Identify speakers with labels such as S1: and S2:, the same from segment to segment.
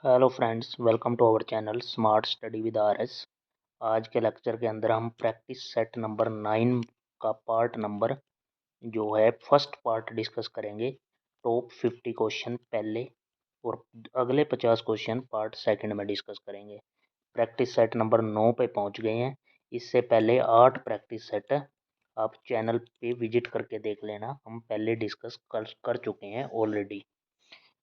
S1: Hello friends, welcome to our channel smart study with R S. आज के lecture के अंदर हम प्रैक्टिस सेट नंबर 9 का पार्ट नंबर जो है फर्स्ट पार्ट डिस्कस करेंगे। टॉप 50 क्वेश्चन पहले और अगले 50 क्वेश्चन पार्ट सेकंड में डिस्कस करेंगे। प्रैक्टिस सेट नंबर 9 पे पहुंच गए हैं। इससे पहले 8 प्रैक्टिस सेट आप चैनल पे विजिट करके देख लेना, हम पहले डिस्कस कर चुके हैं ऑलरेडी।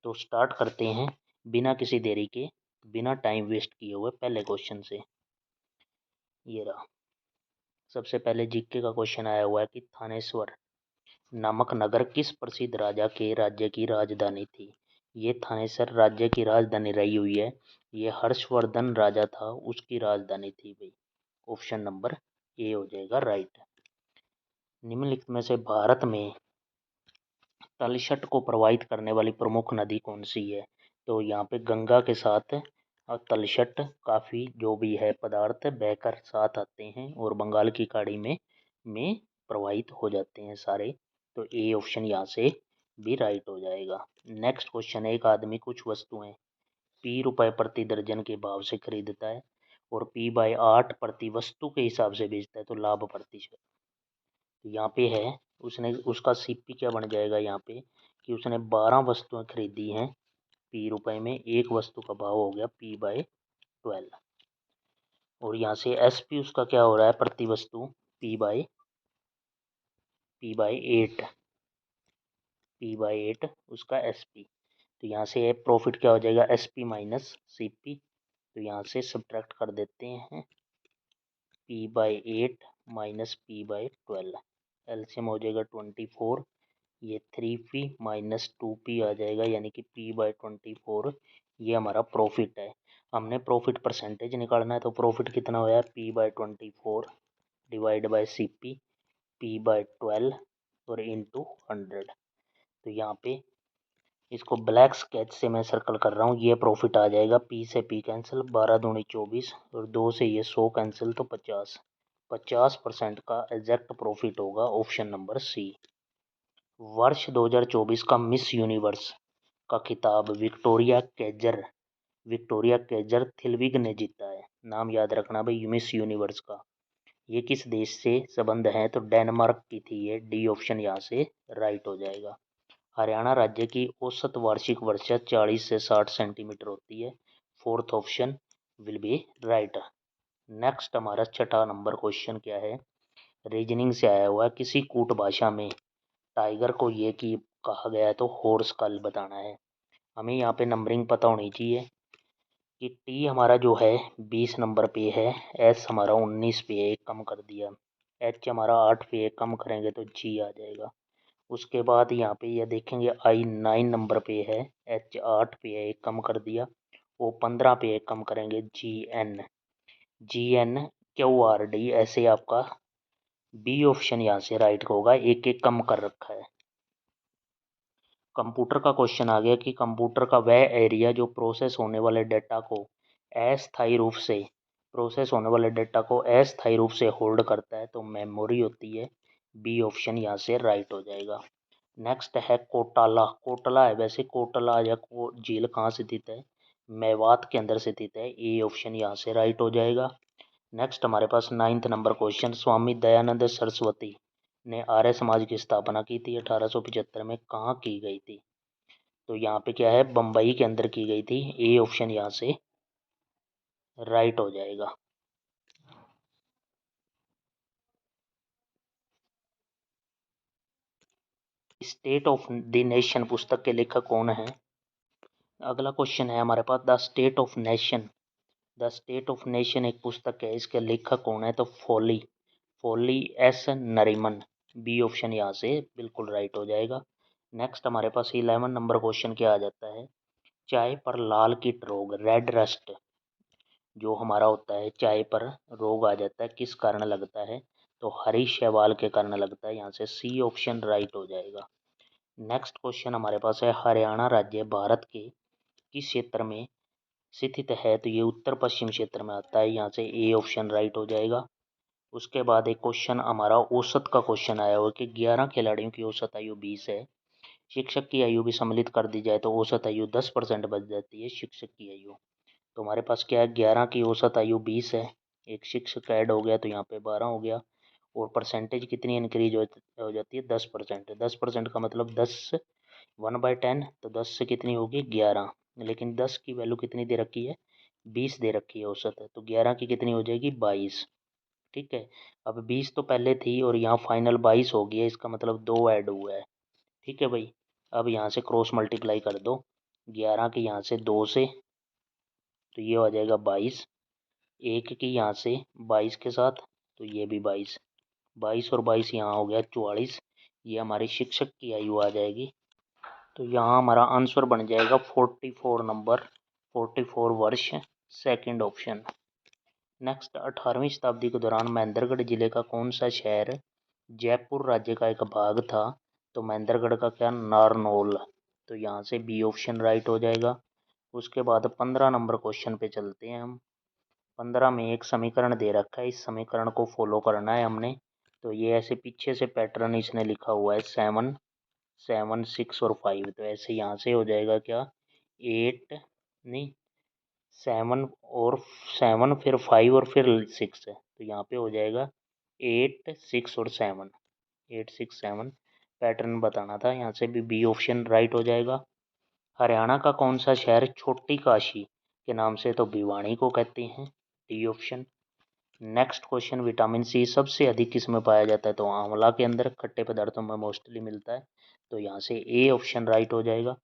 S1: तो स्टार्ट करते हैं बिना किसी देरी के, बिना टाइम वेस्ट किए हुए पहले क्वेश्चन से। ये रहा, सबसे पहले जीके का क्वेश्चन आया हुआ है कि थानेश्वर नामक नगर किस प्रसिद्ध राजा के राज्य की राजधानी थी। ये थानेश्वर राज्य की राजधानी रही हुई है। ये हर्षवर्धन राजा था, उसकी राजधानी थी भाई। ऑप्शन नंबर ए हो जाएगा राइट। निम्नलिखित में से भारत में तलछट को प्रवाहित करने वाली प्रमुख नदी कौन सी है। तो यहाँ पे गंगा के साथ तलछट काफ़ी जो भी है पदार्थ बहकर साथ आते हैं और बंगाल की खाड़ी में प्रवाहित हो जाते हैं सारे। तो ए ऑप्शन यहाँ से भी राइट हो जाएगा। नेक्स्ट क्वेश्चन है, एक आदमी कुछ वस्तुएं पी रुपए प्रति दर्जन के भाव से खरीदता है और पी बाय 8 प्रति वस्तु के हिसाब से बेचता है, तो लाभ प्रतिशत। तो यहाँ पे है उसने उसका सीपी क्या बन जाएगा यहाँ पे कि उसने 12 वस्तुएं खरीदी हैं पी रुपए में, एक वस्तु का भाव हो गया पी बाय 12। और यहाँ से एस पी उसका क्या हो रहा है प्रति वस्तु पी बाय 8 उसका एस पी। तो यहाँ से प्रॉफिट क्या हो जाएगा S P minus C P. तो यहाँ से सब्ट्रैक्ट कर देते हैं P by 8 minus P by 12, LCM हो जाएगा 24। ये 3p माइनस 2p आ जाएगा, यानी कि p बाय 24 ये हमारा प्रॉफिट है। हमने प्रॉफिट परसेंटेज निकालना है, तो प्रॉफिट कितना होया p by 24 divide by C p by 12 और इंटू 100। तो यहाँ पे इसको ब्लैक स्केच से मैं सर्कल कर रहा हूँ। ये प्रॉफिट आ जाएगा, p से p कैंसिल, 12 दूनी 24 और 2 से ये 100 कैंसिल, तो 50% का एग्जैक्ट प्रॉफिट होगा ऑप्शन नंबर सी। वर्ष 2024 का मिस यूनिवर्स का खिताब विक्टोरिया केजर थिलविग ने जीता है। नाम याद रखना भाई मिस यूनिवर्स का। ये किस देश से संबंध है, तो डेनमार्क की थी ये। डी ऑप्शन यहाँ से राइट हो जाएगा। हरियाणा राज्य की औसत वार्षिक वर्षा 40 से 60 सेंटीमीटर होती है। Fourth option will be right. Next हमारा छठा नंबर क्वेश्चन क्या है, रीजनिंग से आया हुआ है। किसी कूट भाषा में टाइगर को ये की कहा गया है, तो हॉर्स कल बताना है। हमें यहाँ पे नंबरिंग पता होनी चाहिए कि टी हमारा जो है 20 नंबर पे है, एस हमारा 19 पे है, एक कम कर दिया, एच हमारा 8 पे है, कम करेंगे तो जी आ जाएगा। उसके बाद यहाँ पे ये देखेंगे आई 9 नंबर पे है, एच 8 पे है, एक कम कर दिया, ओ 15 पे एक कम करेंगे, G N Q R D, ऐसे आपका बी ऑप्शन यहाँ से राइट होगा, एक एक कम कर रखा है। कंप्यूटर का क्वेश्चन आ गया कि कंप्यूटर का वह एरिया जो प्रोसेस होने वाले डाटा को अस्थायी रूप से होल्ड करता है, तो मेमोरी होती है। बी ऑप्शन यहाँ से राइट हो जाएगा। नेक्स्ट है कोटला है, वैसे कोटला या झील कहाँ स्थित है, मेवात के अंदर स्थित है। ए ऑप्शन यहाँ से राइट हो जाएगा। नेक्स्ट हमारे पास 9th number question, Swami Dayanand Saraswati ने आर्य समाज की स्थापना की थी 1875 में, कहाँ की गई थी। तो यहाँ पे क्या है बम्बई के अंदर की गई थी। ए ऑप्शन यहाँ से राइट हो जाएगा। स्टेट ऑफ द नेशन पुस्तक के लेखक कौन है। अगला क्वेश्चन है हमारे पास द स्टेट ऑफ नेशन एक पुस्तक है, इसके लेखक कौन है, तो फोली एस नरीमन। बी ऑप्शन यहाँ से बिल्कुल राइट हो जाएगा। नेक्स्ट हमारे पास 11 नंबर क्वेश्चन क्या आ जाता है, चाय पर लाल कीट रोग रेड रस्ट जो हमारा होता है, चाय पर रोग आ जाता है, किस कारण लगता है, तो हरी शैवाल के कारण लगता है। यहाँ से सी ऑप्शन राइट हो जाएगा। नेक्स्ट क्वेश्चन हमारे पास है, हरियाणा राज्य भारत के किस क्षेत्र में स्थित है, तो ये उत्तर पश्चिम क्षेत्र में आता है। यहाँ से ए ऑप्शन राइट हो जाएगा। उसके बाद एक क्वेश्चन हमारा औसत का क्वेश्चन आया हुआ कि 11 खिलाड़ियों की औसत आयु 20 है, शिक्षक की आयु भी सम्मिलित कर दी जाए तो औसत आयु 10% बच जाती है शिक्षक की आयु। तो हमारे पास क्या है, 11 की औसत आयु 20 है, एक शिक्षक ऐड हो गया तो यहाँ पे 12 हो गया, और परसेंटेज कितनी इंक्रीज हो जाती है, 10%। 10% का मतलब 10 1/10, तो 10 से कितनी होगी 11, लेकिन 10 की वैल्यू कितनी दे रखी है, 20 दे रखी है औसत है, तो 11 की कितनी हो जाएगी 22। ठीक है, अब 20 तो पहले थी और यहाँ फाइनल 22 हो गई है, इसका मतलब 2 ऐड हुआ है। ठीक है भाई, अब यहाँ से क्रॉस मल्टीप्लाई कर दो 11 की यहाँ से 2 से, तो ये हो जाएगा 22, एक की यहाँ से 22 के साथ, तो ये भी 22, 22 और 22 यहाँ हो गया 44, ये हमारी शिक्षक की आयु आ जाएगी। तो यहाँ हमारा आंसर बन जाएगा 44 नंबर, 44 वर्ष, सेकंड ऑप्शन। नेक्स्ट, 18वीं शताब्दी के दौरान महेंद्रगढ़ जिले का कौन सा शहर जयपुर राज्य का एक भाग था, तो महेंद्रगढ़ का क्या, नारनौल, तो यहाँ से बी ऑप्शन राइट हो जाएगा। उसके बाद 15 नंबर क्वेश्चन पे चलते हैं हम। 15 में एक समीकरण दे रखा है, इस समीकरण को फॉलो करना है हमने। तो ये ऐसे पीछे से पैटर्न इसने लिखा हुआ है 7 7 6 और 5, तो ऐसे यहाँ से हो जाएगा क्या 8 नहीं 7 और 7 फिर 5 और फिर 6 है, तो यहाँ पे हो जाएगा 8 6 और 7, 8 6 7 पैटर्न बताना था, यहाँ से भी बी ऑप्शन राइट हो जाएगा। हरियाणा का कौन सा शहर छोटी काशी के नाम से तो भिवानी को कहते हैं, D option. Next question, vitamin C सबसे अधिक किस में पाया जाता है, तो आंवला के अंदर खट्टे पदार्थों में मोस्टली मिलता है, तो यहाँ से ए ऑप्शन राइट हो जाएगा।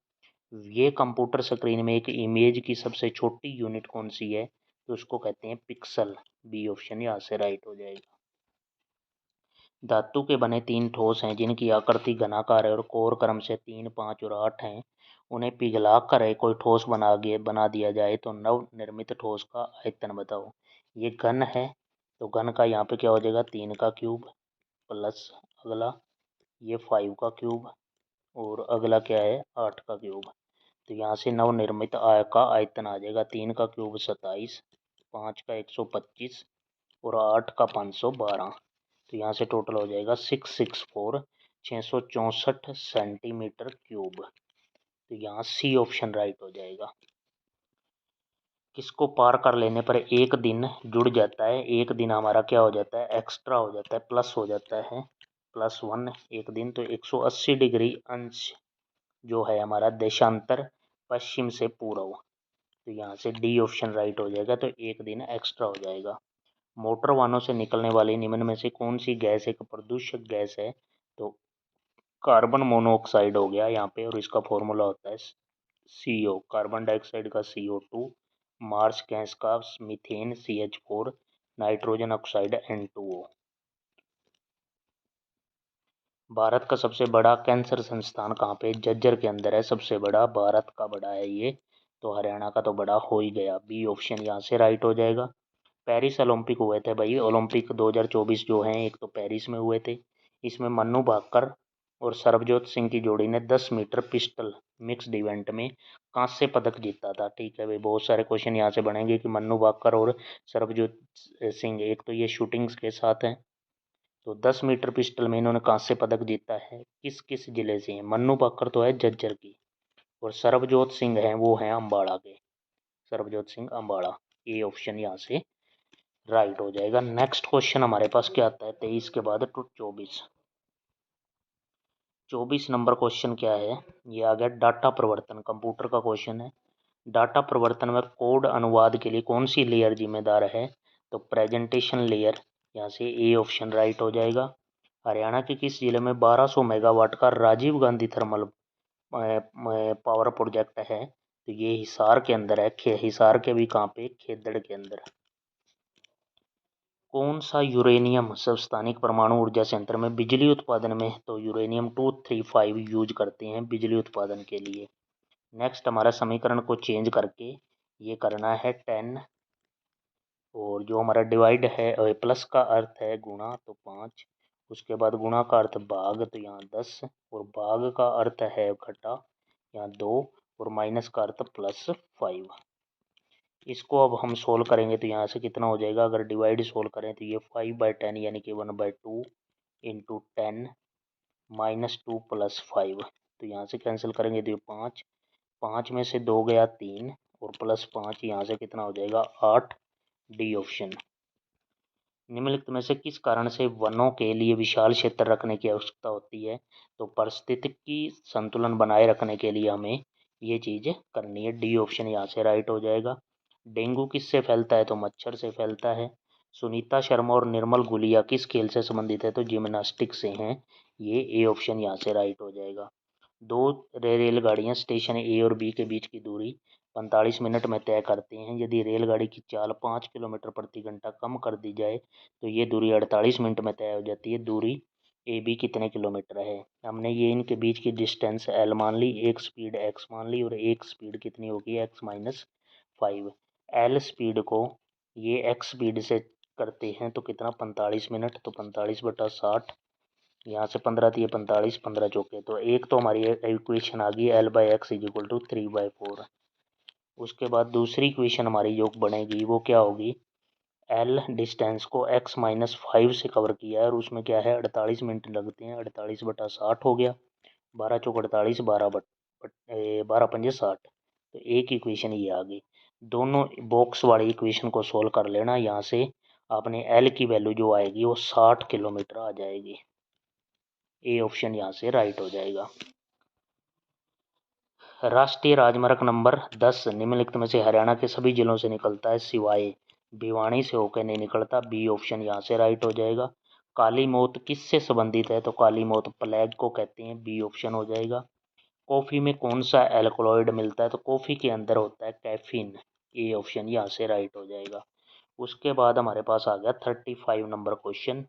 S1: ये कंप्यूटर स्क्रीन में एक इमेज की सबसे छोटी यूनिट कौन सी है, तो उसको कहते हैं पिक्सल, बी ऑप्शन यहाँ से राइट हो जाएगा। धातु के बने 3 ठोस हैं जिनकी आकृति घनाकार है और कोर क्रम से 3 5 और 8 हैं, उन्हें पिघला कर कोई ठोस बना दिया जाए तो नव निर्मित ठोस का आयतन बताओ। ये घन है, तो घन का यहाँ पे क्या हो जाएगा 3 का क्यूब प्लस अगला ये 5 का क्यूब और अगला क्या है 8 का क्यूब, तो यहाँ से नवनिर्मित आय का आयतन आ जाएगा 3 का क्यूब 27, 5 का 125 और 8 का 512, तो यहाँ से टोटल हो जाएगा 664 664 सेंटीमीटर क्यूब, तो यहाँ सी ऑप्शन राइट हो जाएगा। किसको पार कर लेने पर एक दिन जुड़ जाता है, एक दिन हमारा क्या हो जाता है एक्स्ट्रा हो जाता है, प्लस हो जाता है +1 एक दिन, तो 180 डिग्री अंश जो है हमारा देशांतर पश्चिम से पूर्व, तो यहाँ से डी ऑप्शन राइट हो जाएगा, तो एक दिन एक्स्ट्रा हो जाएगा। मोटर वाहनों से निकलने वाली निम्न में से कौन सी गैस एक प्रदूषक गैस है, तो कार्बन मोनोऑक्साइड हो गया यहाँ पे, और इसका फॉर्मूला होता है CO, कार्बन डाइऑक्साइड का CO2, मार्स गैस का methane CH4, nitrogen oxide N2O। Bharat का सबसे बड़ा कैंसर संस्थान कहाँ पे, झज्जर के अंदर है, सबसे बड़ा भारत का बड़ा है ये, तो हरियाणा का तो बड़ा हो ही गया, बी ऑप्शन यहाँ से राइट हो जाएगा। पेरिस ओलंपिक हुए थे भाई, ओलंपिक 2024 जो हैं एक तो पेरिस में हुए थे, इसमें मन्नू भाकर और सरबजोत सिंह की जोड़ी ने 10 मीटर पिस्टल मिक्स्ड इवेंट में कांस्य पदक जीता था। ठीक है भाई, बहुत सारे क्वेश्चन यहाँ से बनेंगे कि मन्नू भाकर और सरबजोत सिंह, एक तो ये शूटिंग्स के साथ हैं, तो 10 मीटर पिस्टल में इन्होंने कांस्य पदक जीता है, किस किस जिले से हैं, मन्नू भाकर तो है झज्जर की, और सरबजोत सिंह हैं वो हैं अम्बाड़ा के, सरबजोत सिंह अम्बाड़ा, ए ऑप्शन यहाँ से राइट हो जाएगा। नेक्स्ट क्वेश्चन हमारे पास क्या आता है 23 के बाद टू 24 नंबर क्वेश्चन क्या है, ये आ गया डाटा प्रवर्तन, कंप्यूटर का क्वेश्चन है। डाटा प्रवर्तन में कोड अनुवाद के लिए कौन सी लेयर जिम्मेदार है, तो प्रेजेंटेशन लेयर, यहाँ से ए ऑप्शन राइट हो जाएगा। हरियाणा के किस जिले में 1200 मेगावाट का Rajiv Gandhi thermal power project है, तो ये हिसार के अंदर है, हिसार के भी कहाँ पे, खेदड़ के अंदर। कौन सा यूरेनियम सबस्थानिक परमाणु ऊर्जा संयंत्र में बिजली उत्पादन में, तो यूरेनियम 235 यूज करते हैं बिजली उत्पादन के लिए। नेक्स्ट, हमारा समीकरण को चेंज करके ये करना है 10, और जो हमारा डिवाइड है प्लस का अर्थ है गुणा, तो 5, उसके बाद गुणा का अर्थ भाग, तो यहाँ 10, और भाग का अर्थ है घटा, यहाँ 2, और माइनस का अर्थ +5। इसको अब हम सोल्व करेंगे तो यहाँ से कितना हो जाएगा, अगर डिवाइड सोल्व करें तो ये 5/10 यानी कि 1/2 इंटू 10 -2 + 5, तो यहाँ से कैंसिल करेंगे तो 5, 5 में से 2 गया 3 और प्लस 5 यहाँ से कितना हो जाएगा 8, डी ऑप्शन। निम्नलिखित में से किस कारण से वनों के लिए विशाल क्षेत्र रखने की आवश्यकता होती है? तो पारिस्थितिकी संतुलन बनाए रखने के लिए हमें ये चीज़ करनी है, डी ऑप्शन यहाँ से राइट हो जाएगा। डेंगू किससे फैलता है? तो मच्छर से फैलता है। सुनीता शर्मा और निर्मल गुलिया किस खेल से संबंधित है? तो जिम्नास्टिक से हैं, ये ए ऑप्शन यहाँ से राइट हो जाएगा। दो रेलगाड़ियाँ स्टेशन ए और बी के बीच की दूरी 45 मिनट में तय करते हैं। यदि रेलगाड़ी की चाल 5 किलोमीटर प्रति घंटा कम कर दी जाए तो ये दूरी 48 मिनट में तय हो जाती है। दूरी ए बी कितने किलोमीटर है? हमने ये इनके बीच की डिस्टेंस एल मान ली, एक स्पीड एक्स मान ली और एक स्पीड कितनी होगी एक्स माइनस 5। एल स्पीड को ये एक्स स्पीड से करते हैं तो कितना 45 मिनट, तो 45/60, यहाँ से 15 थी 45, 15 चौके, तो एक तो हमारी इक्वेशन आ गई L/x = 3/4। उसके बाद दूसरी इक्वेशन हमारी जो बनेगी वो क्या होगी, L डिस्टेंस को x-5 से कवर किया है और उसमें क्या है 48 मिनट लगते हैं, 48/60 हो गया, 12 चौक 48, 12 पंजे 60, तो एक इक्वेशन ये आ गई। दोनों बॉक्स वाली इक्वेशन को सोल्व कर लेना, यहाँ से आपने L की वैल्यू जो आएगी वो 60 किलोमीटर आ जाएगी। ए ऑप्शन यहाँ से राइट हो जाएगा। राष्ट्रीय राजमार्ग नंबर 10 निम्नलिखित में से हरियाणा के सभी जिलों से निकलता है सिवाय भिवानी से होकर नहीं निकलता, बी ऑप्शन यहाँ से राइट हो जाएगा। काली मौत किससे संबंधित है? तो काली मौत प्लेग को कहते हैं, बी ऑप्शन हो जाएगा। कॉफ़ी में कौन सा एल्कलॉइड मिलता है? तो कॉफ़ी के अंदर होता है कैफीन, ए ऑप्शन यहाँ से राइट हो जाएगा। उसके बाद हमारे पास आ गया 35 नंबर क्वेश्चन।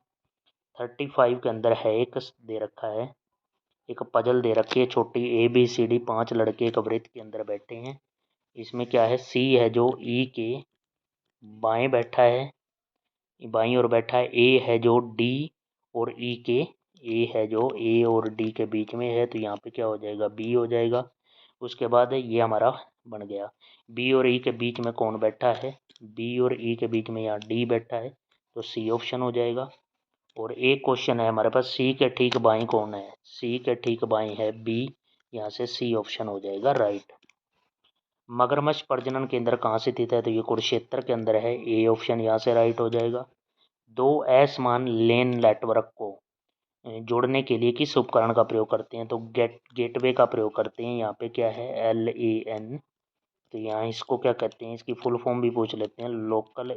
S1: 35 के अंदर है एक दे रखा है, एक पजल दे रखी है छोटी ABCD, 5 लड़के एक वृत्त के अंदर बैठे हैं। इसमें क्या है, C है जो E के बाएं बैठा है, बाईं ओर बैठा है, A है जो D और E के A है जो A और D के बीच में है, तो यहाँ पे क्या हो जाएगा B हो जाएगा। उसके बाद ये हमारा बन गया B और E के बीच में कौन बैठा है, B और E के बीच में यहाँ D बैठा है, तो C ऑप्शन हो जाएगा। और एक क्वेश्चन है हमारे पास, सी के ठीक बाएं कौन है? सी के ठीक बाएं है बी, यहाँ से सी ऑप्शन हो जाएगा राइट। मगरमच्छ प्रजनन केंद्र कहाँ से स्थित है? तो ये कुरुक्षेत्र के अंदर है, ए ऑप्शन यहाँ से राइट हो जाएगा। दो असमान लेन नेटवर्क को जोड़ने के लिए किस उपकरण का प्रयोग करते हैं? तो गेटवे का प्रयोग करते हैं। यहाँ पे क्या है LAN, तो यहाँ इसको क्या कहते हैं, इसकी फुल फॉर्म भी पूछ लेते हैं, लोकल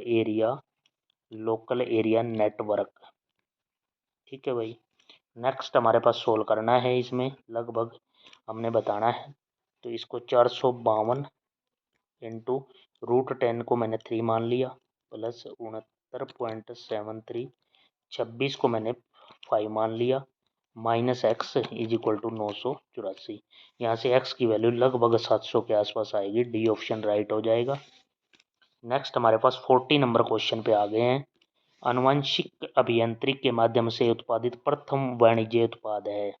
S1: एरिया नेटवर्क। ठीक है भाई। नेक्स्ट हमारे पास सोल्व करना है, इसमें लगभग हमने बताना है, तो इसको 452 इंटू √10 को मैंने 3 मान लिया, प्लस 69.73, 26 को मैंने 5 मान लिया, माइनस x = 984। यहाँ से x की वैल्यू लगभग 700 के आसपास आएगी, डी ऑप्शन राइट हो जाएगा। नेक्स्ट हमारे पास 40 नंबर क्वेश्चन पे आ गए हैं। आनुवंशिक अभियांत्रिकी के माध्यम से उत्पादित प्रथम वाणिज्य उत्पाद है?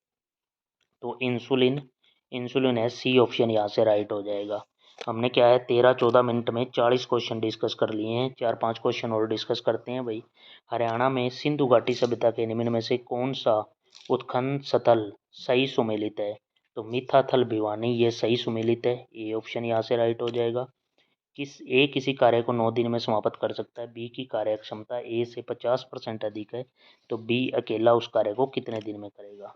S1: तो इंसुलिन है, सी ऑप्शन यहाँ से राइट हो जाएगा। हमने क्या है 13-14 मिनट में 40 क्वेश्चन डिस्कस कर लिए हैं, 4-5 क्वेश्चन और डिस्कस करते हैं भाई। हरियाणा में सिंधु घाटी सभ्यता के निम्न में से कौन सा उत्खनन स्थल सही सुमेलित है? तो मिथाथल भिवानी ये सही सुमेलित है, ए ऑप्शन यहाँ से राइट हो जाएगा। किसी कार्य को 9 दिन में समाप्त कर सकता है, बी की कार्य क्षमता ए से 50% अधिक है, तो बी अकेला उस कार्य को कितने दिन में करेगा?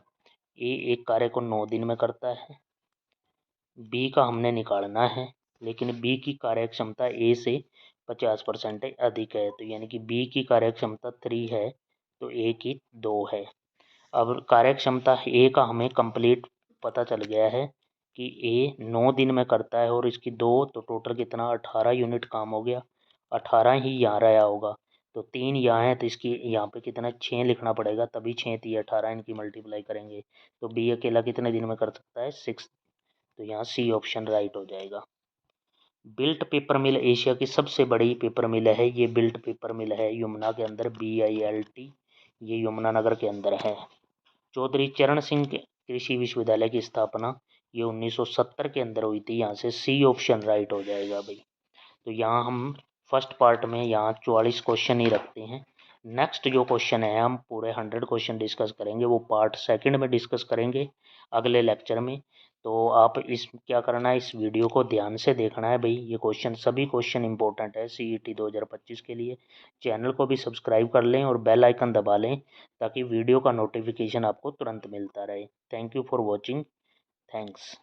S1: ए एक कार्य को 9 दिन में करता है, बी का हमने निकालना है, लेकिन बी की कार्य क्षमता ए से 50% अधिक है, तो यानी कि बी की कार्य क्षमता 3 है तो ए की 2 है। अब कार्य क्षमता ए का हमें कंप्लीट पता चल गया है कि ए 9 दिन में करता है और इसकी 2, तो टोटल कितना 18 यूनिट काम हो गया, 18 ही यहाँ रहा होगा, तो 3 यहाँ है, तो इसकी यहाँ पे कितना 6 लिखना पड़ेगा, तभी 6 थी 18 इनकी मल्टीप्लाई करेंगे, तो बी अकेला कितने दिन में कर सकता है 6, तो यहाँ सी ऑप्शन राइट हो जाएगा। बिल्ट पेपर मिल एशिया की सबसे बड़ी पेपर मिल है, ये बिल्ट पेपर मिल है यमुना के अंदर, BILT, ये यमुनानगर के अंदर है। चौधरी चरण सिंह कृषि विश्वविद्यालय की स्थापना ये 1970 के अंदर हुई थी, यहाँ से सी ऑप्शन राइट हो जाएगा भाई। तो यहाँ हम फर्स्ट पार्ट में यहाँ 44 क्वेश्चन ही रखते हैं, नेक्स्ट जो क्वेश्चन है हम पूरे 100 क्वेश्चन डिस्कस करेंगे, वो पार्ट सेकंड में डिस्कस करेंगे अगले लेक्चर में। तो आप इस क्या करना है, इस वीडियो को ध्यान से देखना है भाई, ये क्वेश्चन सभी क्वेश्चन इंपॉर्टेंट है CET 2025 के लिए। चैनल को भी सब्सक्राइब कर लें और बेल आइकन दबा लें ताकि वीडियो का नोटिफिकेशन आपको तुरंत मिलता रहे। Thank you for watching. Thanks.